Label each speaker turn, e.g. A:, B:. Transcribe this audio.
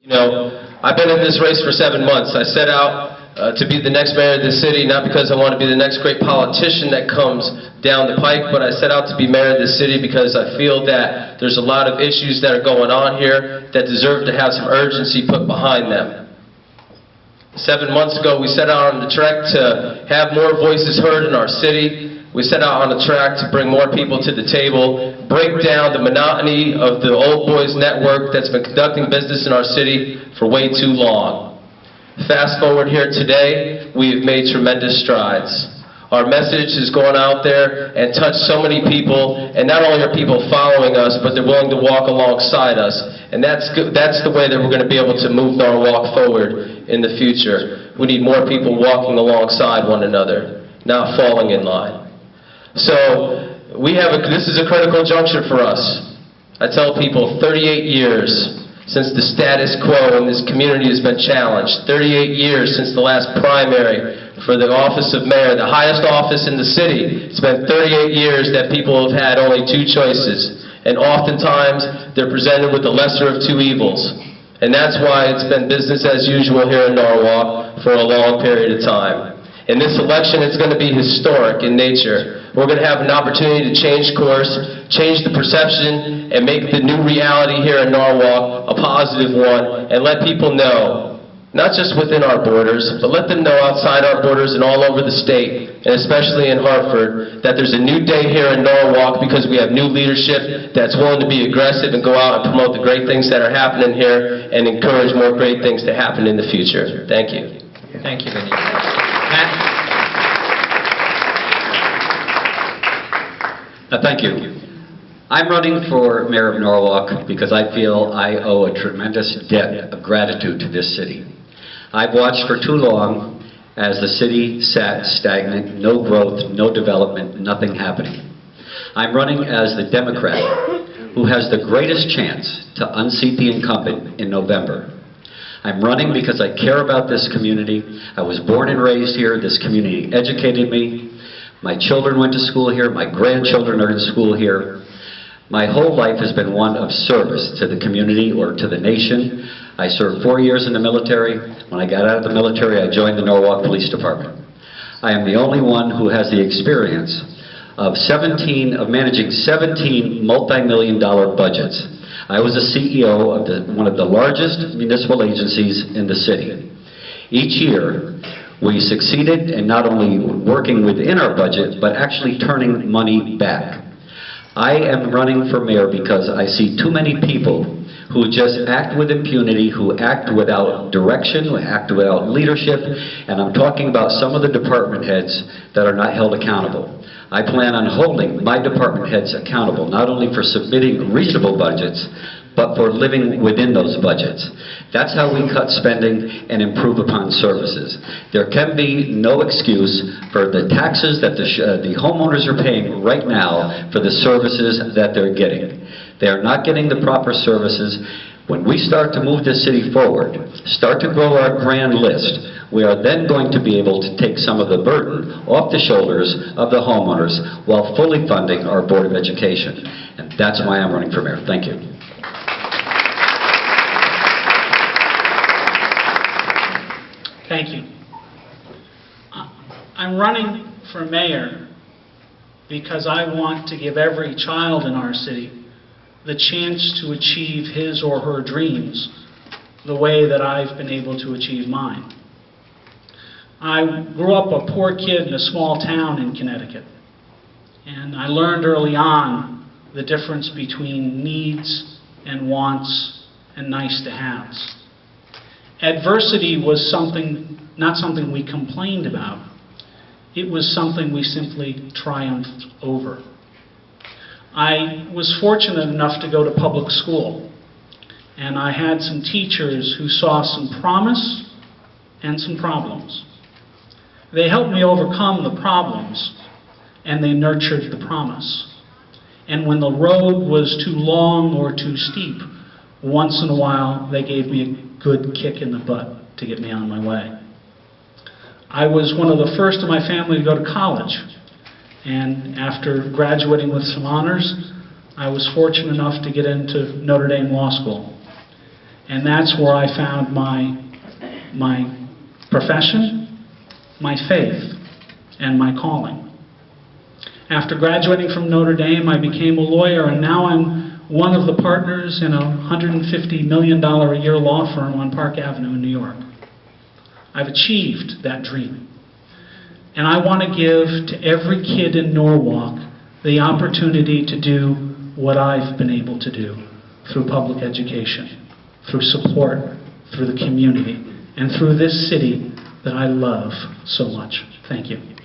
A: You know, I've been in this race for 7 months. I set out to be the next mayor of the city, not because I want to be the next great politician that comes down the pike, but I set out to be mayor of the city because I feel that there's a lot of issues that are going on here that deserve to have some urgency put behind them. 7 months ago, we set out on the track to have more voices heard in our city. We set out on a track to bring more people to the table, break down the monotony of the old boys network that's been conducting business in our city for way too long. Fast forward here today, we have made tremendous strides. Our message has gone out there and touched so many people, and not only are people following us, but they're willing to walk alongside us. And that's the way that we're going to be able to move Norwalk forward in the future. We need more people walking alongside one another, not falling in line. So this is a critical juncture for us. I tell people 38 years since the status quo in this community has been challenged. 38 years since the last primary for the office of mayor, the highest office in the city. It's been 38 years that people have had only two choices. And oftentimes they're presented with the lesser of two evils. And that's why it's been business as usual here in Norwalk for a long period of time. In this election, it's going to be historic in nature. We're going to have an opportunity to change course, change the perception, and make the new reality here in Norwalk a positive one, and let people know, not just within our borders, but let them know outside our borders and all over the state, and especially in Hartford, that there's a new day here in Norwalk because we have new leadership that's willing to be aggressive and go out and promote the great things that are happening here and encourage more great things to happen in the future. Thank you.
B: Thank you, Vinny. Matt?
C: Thank you. I'm running for mayor of Norwalk because I feel I owe a tremendous debt of gratitude to this city. I've watched for too long as the city sat stagnant, no growth, no development, nothing happening. I'm running as the Democrat who has the greatest chance to unseat the incumbent in November. I'm running because I care about this community. I was born and raised here. This community educated me. My children went to school here. My grandchildren are in school here. My whole life has been one of service to the community or to the nation. I served 4 years in the military. When I got out of the military, I joined the Norwalk Police Department. I am the only one who has the experience of managing 17 multi-million-dollar budgets. I was the CEO of one of the largest municipal agencies in the city. Each year, we succeeded in not only working within our budget, but actually turning money back. I am running for mayor because I see too many people who just act with impunity, who act without direction, who act without leadership, and I'm talking about some of the department heads that are not held accountable. I plan on holding my department heads accountable, not only for submitting reasonable budgets, but for living within those budgets. That's how we cut spending and improve upon services. There can be no excuse for the taxes that the homeowners are paying right now for the services that they're getting. They are not getting the proper services. When we start to move this city forward, start to grow our grand list, we are then going to be able to take some of the burden off the shoulders of the homeowners while fully funding our Board of Education. And that's why I'm running for mayor. Thank you.
D: Thank you. I'm running for mayor because I want to give every child in our city the chance to achieve his or her dreams the way that I've been able to achieve mine. I grew up a poor kid in a small town in Connecticut, and I learned early on the difference between needs and wants and nice to haves. Adversity was not something we complained about. It was something we simply triumphed over. I was fortunate enough to go to public school, and I had some teachers who saw some promise and some problems. They helped me overcome the problems, and they nurtured the promise. And when the road was too long or too steep, once in a while they gave me a good kick in the butt to get me on my way. I was one of the first in my family to go to college, and after graduating with some honors, I was fortunate enough to get into Notre Dame Law School. And that's where I found my profession, my faith, and my calling. After graduating from Notre Dame, I became a lawyer, and now I'm one of the partners in a $150 million a year law firm on Park Avenue in New York. I've achieved that dream. And I want to give to every kid in Norwalk the opportunity to do what I've been able to do through public education, through support, through the community, and through this city that I love so much. Thank you.